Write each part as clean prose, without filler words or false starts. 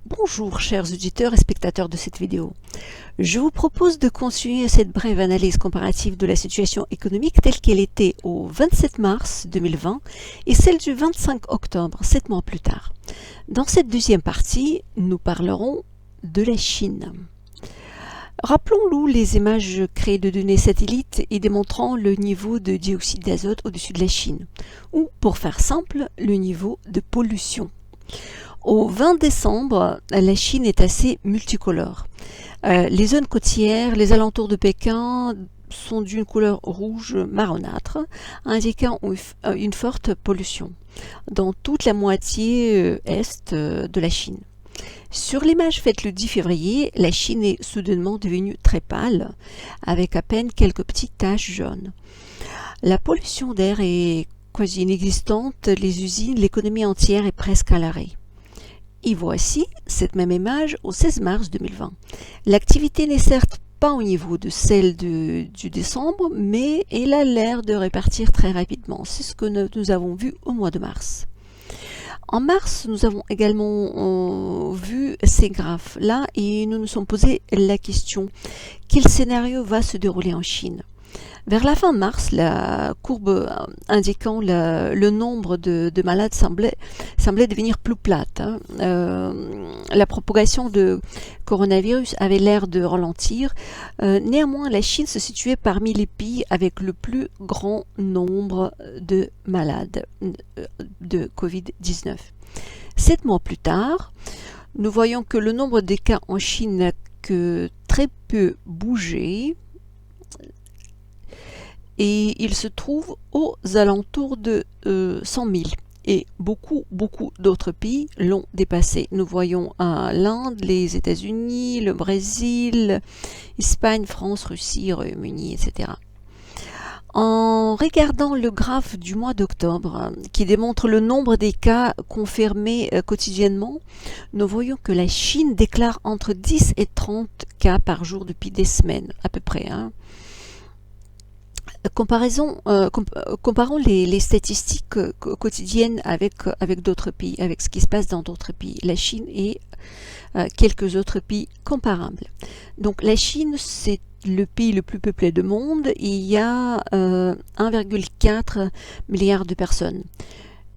Bonjour chers auditeurs et spectateurs de cette vidéo. Je vous propose de continuer cette brève analyse comparative de la situation économique telle qu'elle était au 27 mars 2020 et celle du 25 octobre, 7 mois plus tard. Dans cette deuxième partie, nous parlerons de la Chine. Rappelons-nous les images créées de données satellites et démontrant le niveau de dioxyde d'azote au-dessus de la Chine, ou pour faire simple, le niveau de pollution. Au 20 décembre, la Chine est assez multicolore. Les zones côtières, les alentours de Pékin sont d'une couleur rouge marronâtre, indiquant une forte pollution dans toute la moitié est de la Chine. Sur l'image faite le 10 février, la Chine est soudainement devenue très pâle, avec à peine quelques petites taches jaunes. La pollution d'air est quasi inexistante, les usines, l'économie entière est presque à l'arrêt. Et voici cette même image au 16 mars 2020. L'activité n'est certes pas au niveau de celle du décembre, mais elle a l'air de répartir très rapidement. C'est ce que nous avons vu au mois de mars. En mars, nous avons également vu ces graphes-là et nous nous sommes posé la question, quel scénario va se dérouler en Chine ? Vers la fin mars, la courbe indiquant le nombre de malades semblait devenir plus plate. La propagation de coronavirus avait l'air de ralentir. Néanmoins, la Chine se situait parmi les pays avec le plus grand nombre de malades de Covid-19. 7 mois plus tard, nous voyons que le nombre de cas en Chine n'a que très peu bougé. Et il se trouve aux alentours de 100 000. Et beaucoup d'autres pays l'ont dépassé. Nous voyons l'Inde, les États-Unis, le Brésil, Espagne, France, Russie, Royaume-Uni, etc. En regardant le graphe du mois d'octobre, qui démontre le nombre des cas confirmés quotidiennement, nous voyons que la Chine déclare entre 10 et 30 cas par jour depuis des semaines, à peu près. Comparons les statistiques quotidiennes avec d'autres pays, avec ce qui se passe dans d'autres pays, la Chine et quelques autres pays comparables. Donc la Chine, c'est le pays le plus peuplé du monde, et il y a 1,4 milliard de personnes.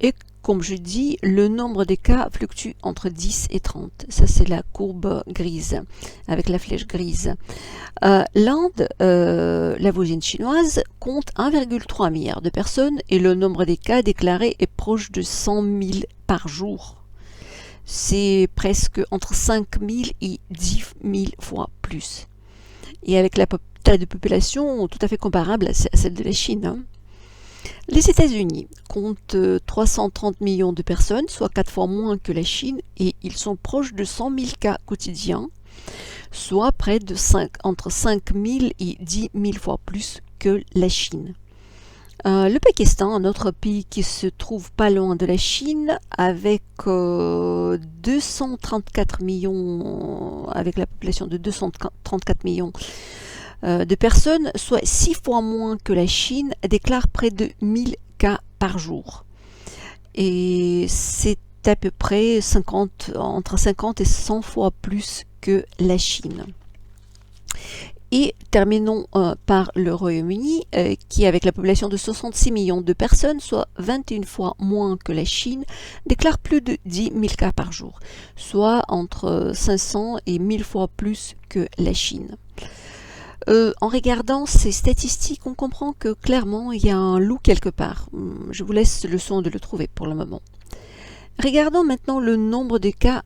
Et comme je dis, le nombre de cas fluctue entre 10 et 30. Ça, c'est la courbe grise, avec la flèche grise. L'Inde, la voisine chinoise, compte 1,3 milliard de personnes et le nombre des cas déclarés est proche de 100 000 par jour. C'est presque entre 5 000 et 10 000 fois plus. Et avec la taille de population tout à fait comparable à celle de la Chine. Les États-Unis comptent 330 millions de personnes, soit 4 fois moins que la Chine, et ils sont proches de 100 000 cas quotidiens, soit près de entre 5 000 et 10 000 fois plus que la Chine. Le Pakistan, un autre pays qui se trouve pas loin de la Chine, avec 234 millions, avec la population de 234 millions de personnes, soit 6 fois moins que la Chine, déclare près de 1000 cas par jour. Et c'est à peu près entre 50 et 100 fois plus que la Chine. Et terminons par le Royaume-Uni, qui, avec la population de 66 millions de personnes, soit 21 fois moins que la Chine, déclare plus de 10 000 cas par jour, soit entre 500 et 1000 fois plus que la Chine. En regardant ces statistiques, on comprend que clairement il y a un loup quelque part. Je vous laisse le soin de le trouver pour le moment. Regardons maintenant le nombre de cas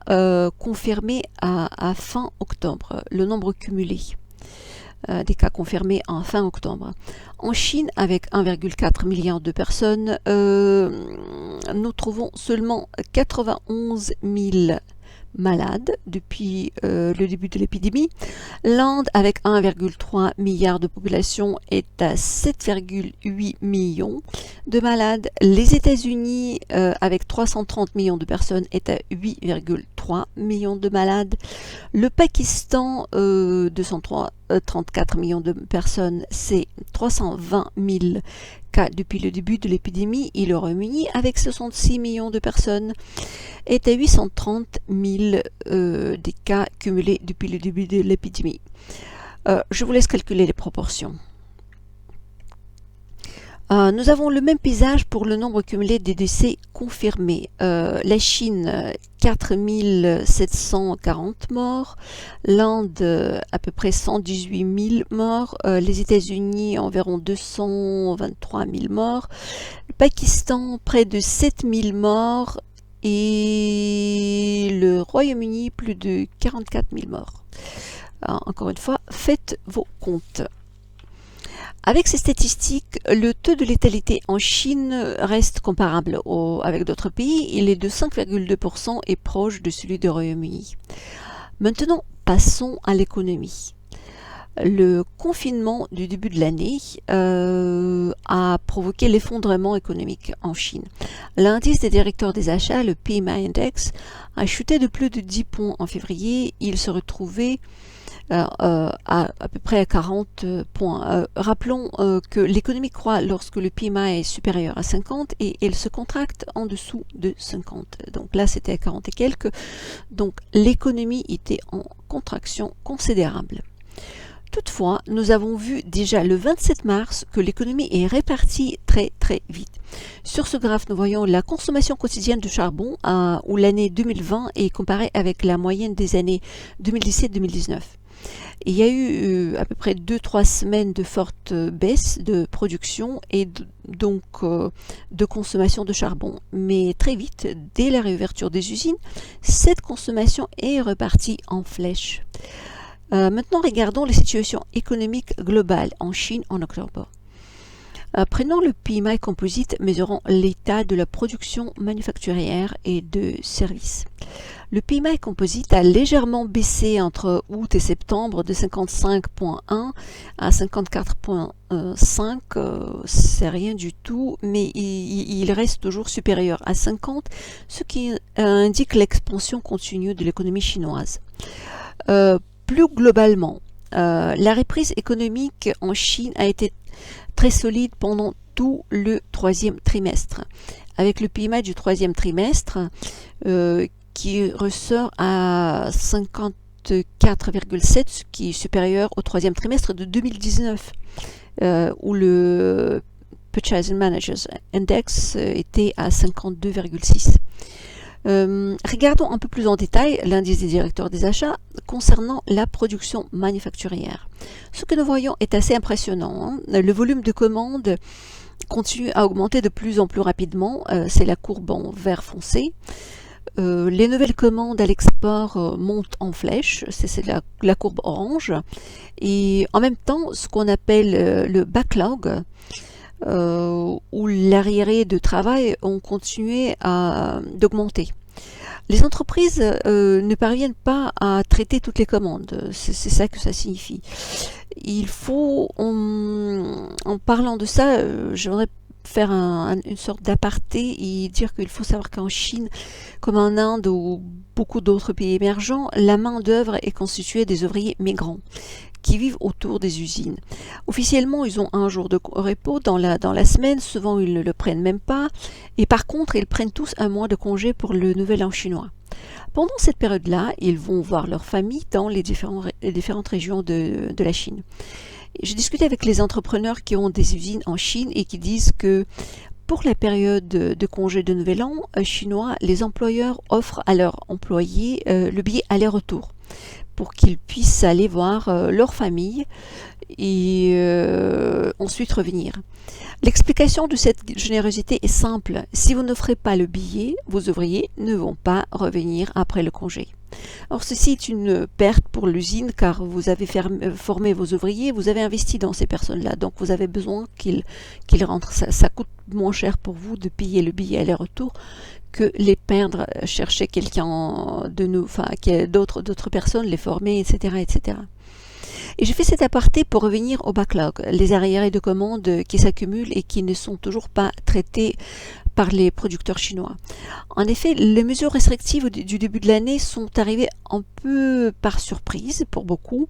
confirmés à fin octobre, le nombre cumulé des cas confirmés en fin octobre. En Chine, avec 1,4 milliard de personnes, nous trouvons seulement 91 000 malades depuis le début de l'épidémie. L'Inde, avec 1,3 milliard de population, est à 7,8 millions de malades. Les États-Unis, avec 330 millions de personnes, est à 8,3 millions de malades. Le Pakistan, 234 millions de personnes, c'est 320 000 cas depuis le début de l'épidémie et le Royaume-Uni, avec 66 millions de personnes, est à 830 000 des cas cumulés depuis le début de l'épidémie. Je vous laisse calculer les proportions. Nous avons le même paysage pour le nombre cumulé des décès confirmés. La Chine, 4 740 morts, l'Inde, à peu près 118 000 morts, les États-Unis, environ 223 000 morts, le Pakistan, près de 7 000 morts, et le Royaume-Uni, plus de 44 000 morts. Encore une fois, faites vos comptes. Avec ces statistiques, le taux de létalité en Chine reste comparable avec d'autres pays. Il est de 5,2% et proche de celui du Royaume-Uni. Maintenant, passons à l'économie. Le confinement du début de l'année a provoqué l'effondrement économique en Chine. L'indice des directeurs des achats, le PMI Index, a chuté de plus de 10 points en février. Il se retrouvait à peu près à 40 points. Rappelons que l'économie croît lorsque le PMI est supérieur à 50 et elle se contracte en dessous de 50. Donc là, c'était à 40 et quelques. Donc l'économie était en contraction considérable. Toutefois, nous avons vu déjà le 27 mars que l'économie est répartie très vite. Sur ce graphe, nous voyons la consommation quotidienne de charbon où l'année 2020 est comparée avec la moyenne des années 2017-2019. Il y a eu à peu près 2-3 semaines de forte baisse de production et donc de consommation de charbon. Mais très vite, dès la réouverture des usines, cette consommation est repartie en flèche. Maintenant, regardons la situation économique globale en Chine en octobre. Prenons le PMI composite mesurant l'état de la production manufacturière et de services. Le PMI composite a légèrement baissé entre août et septembre de 55,1 à 54,5. C'est rien du tout, mais il reste toujours supérieur à 50, ce qui indique l'expansion continue de l'économie chinoise. Plus globalement, la reprise économique en Chine a été très solide pendant tout le troisième trimestre, avec le PMI du troisième trimestre qui ressort à 54,7, ce qui est supérieur au troisième trimestre de 2019, où le Purchasing Managers Index était à 52,6. Regardons un peu plus en détail l'indice des directeurs des achats concernant la production manufacturière. Ce que nous voyons est assez impressionnant. Le volume de commandes continue à augmenter de plus en plus rapidement. C'est la courbe en vert foncé. Les nouvelles commandes à l'export montent en flèche, c'est la courbe orange. Et en même temps, ce qu'on appelle le backlog, où l'arriéré de travail ont continué d'augmenter. Les entreprises ne parviennent pas à traiter toutes les commandes, c'est ça que ça signifie. Il faut, en parlant de ça, j'aimerais faire une sorte d'aparté et dire qu'il faut savoir qu'en Chine, comme en Inde ou beaucoup d'autres pays émergents, la main-d'œuvre est constituée des ouvriers migrants qui vivent autour des usines. Officiellement, ils ont un jour de repos dans la semaine, souvent ils ne le prennent même pas, et par contre, ils prennent tous un mois de congé pour le Nouvel An chinois. Pendant cette période-là, ils vont voir leur famille dans les différentes régions de la Chine. J'ai discuté avec les entrepreneurs qui ont des usines en Chine et qui disent que pour la période de congé de Nouvel An chinois, les employeurs offrent à leurs employés le billet aller-retour pour qu'ils puissent aller voir leur famille et ensuite revenir. L'explication de cette générosité est simple. Si vous n'offrez pas le billet, vos ouvriers ne vont pas revenir après le congé. Or, ceci est une perte pour l'usine car vous avez formé vos ouvriers, vous avez investi dans ces personnes-là, donc vous avez besoin qu'ils rentrent. Ça coûte moins cher pour vous de payer le billet aller-retour que les perdre, chercher quelqu'un de nous, enfin d'autres personnes, les former, etc., etc. Et j'ai fait cet aparté pour revenir au backlog, les arriérés de commandes qui s'accumulent et qui ne sont toujours pas traités par les producteurs chinois. En effet, les mesures restrictives du début de l'année sont arrivées un peu par surprise pour beaucoup.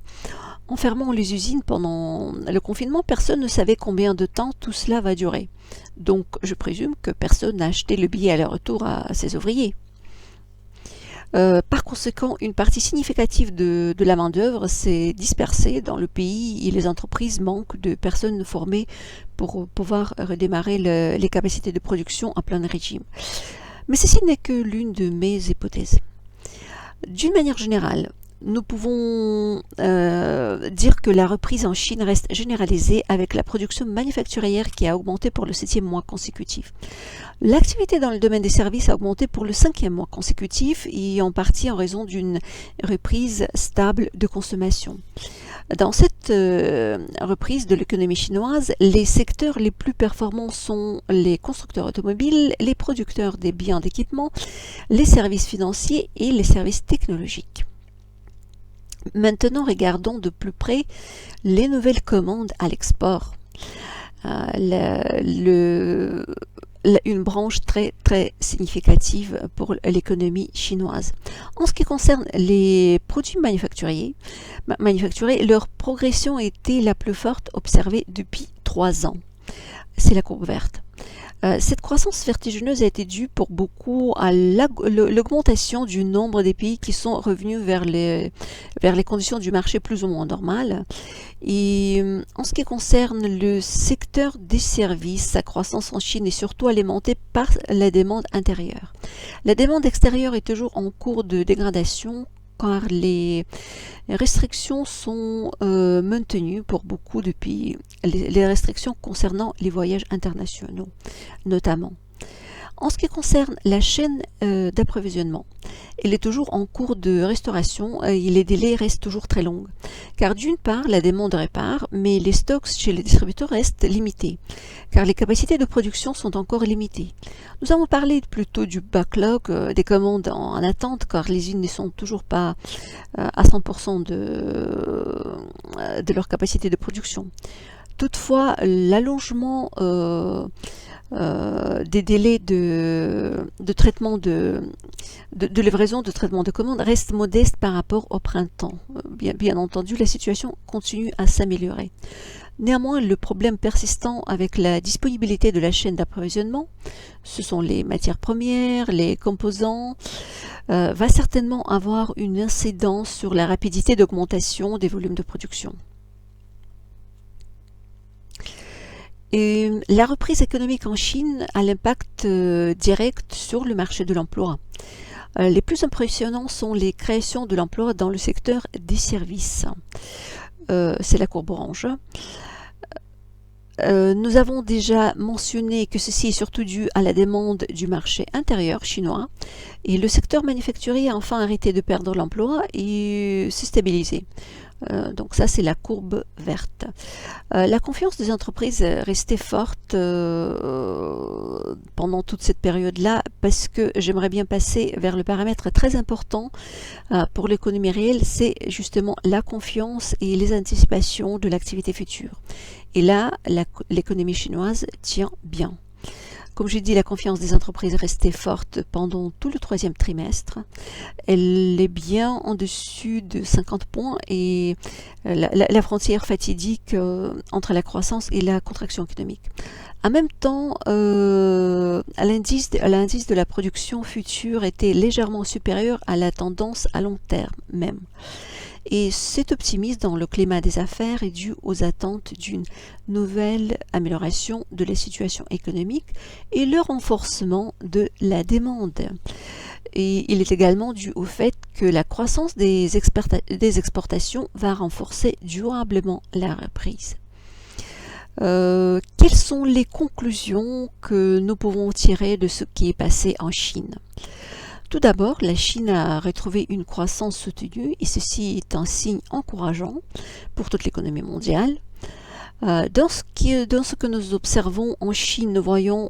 En fermant les usines pendant le confinement, personne ne savait combien de temps tout cela va durer. Donc je présume que personne n'a acheté le billet aller-retour à ses ouvriers. Par conséquent, une partie significative de la main-d'œuvre s'est dispersée dans le pays et les entreprises manquent de personnes formées pour pouvoir redémarrer les capacités de production en plein régime. Mais ceci n'est que l'une de mes hypothèses. D'une manière générale, nous pouvons dire que la reprise en Chine reste généralisée avec la production manufacturière qui a augmenté pour le 7e mois consécutif. L'activité dans le domaine des services a augmenté pour le 5e mois consécutif et en partie en raison d'une reprise stable de consommation. Dans cette reprise de l'économie chinoise, les secteurs les plus performants sont les constructeurs automobiles, les producteurs des biens d'équipement, les services financiers et les services technologiques. Maintenant, regardons de plus près les nouvelles commandes à l'export. Une branche très significative pour l'économie chinoise. En ce qui concerne les produits manufacturés, leur progression était la plus forte observée depuis 3 ans. C'est la courbe verte. Cette croissance vertigineuse a été due pour beaucoup à l'augmentation du nombre des pays qui sont revenus vers les conditions du marché plus ou moins normales. Et en ce qui concerne le secteur des services, sa croissance en Chine est surtout alimentée par la demande intérieure. La demande extérieure est toujours en cours de dégradation car les restrictions sont maintenues pour beaucoup de pays, les restrictions concernant les voyages internationaux notamment. En ce qui concerne la chaîne d'approvisionnement, elle est toujours en cours de restauration et les délais restent toujours très longs. Car d'une part, la demande répare, mais les stocks chez les distributeurs restent limités, car les capacités de production sont encore limitées. Nous avons parlé plutôt du backlog, des commandes en attente, car les usines ne sont toujours pas à 100% de leur capacité de production. Toutefois, l'allongement des délais de traitement de livraison, de traitement de commande reste modeste par rapport au printemps. Bien entendu, la situation continue à s'améliorer. Néanmoins, le problème persistant avec la disponibilité de la chaîne d'approvisionnement, ce sont les matières premières, les composants, va certainement avoir une incidence sur la rapidité d'augmentation des volumes de production. Et la reprise économique en Chine a l'impact direct sur le marché de l'emploi. Les plus impressionnants sont les créations de l'emploi dans le secteur des services. C'est la courbe orange. Nous avons déjà mentionné que ceci est surtout dû à la demande du marché intérieur chinois et le secteur manufacturier a enfin arrêté de perdre l'emploi et s'est stabilisé. Donc ça c'est la courbe verte. La confiance des entreprises restait forte pendant toute cette période-là parce que j'aimerais bien passer vers le paramètre très important pour l'économie réelle, c'est justement la confiance et les anticipations de l'activité future. Et là, l'économie chinoise tient bien. Comme j'ai dit, la confiance des entreprises restait forte pendant tout le 3e trimestre. Elle est bien en dessus de 50 points et la frontière fatidique entre la croissance et la contraction économique. En même temps, l'indice de la production future était légèrement supérieur à la tendance à long terme même. Et cet optimisme dans le climat des affaires est dû aux attentes d'une nouvelle amélioration de la situation économique et le renforcement de la demande. Et il est également dû au fait que la croissance des exportations va renforcer durablement la reprise. Quelles sont les conclusions que nous pouvons tirer de ce qui est passé en Chine ? Tout d'abord, la Chine a retrouvé une croissance soutenue et ceci est un signe encourageant pour toute l'économie mondiale. Dans ce que nous observons en Chine, nous voyons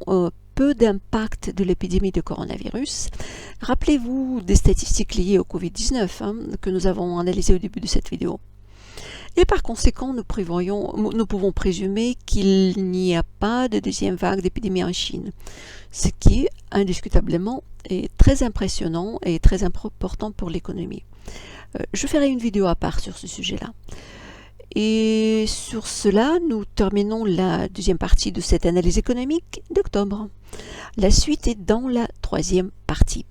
peu d'impact de l'épidémie de coronavirus. Rappelez-vous des statistiques liées au Covid-19 que nous avons analysées au début de cette vidéo. Et par conséquent, nous pouvons présumer qu'il n'y a pas de deuxième vague d'épidémie en Chine, ce qui indiscutablement est très impressionnant et très important pour l'économie. Je ferai une vidéo à part sur ce sujet-là. Et sur cela, nous terminons la deuxième partie de cette analyse économique d'octobre. La suite est dans la troisième partie.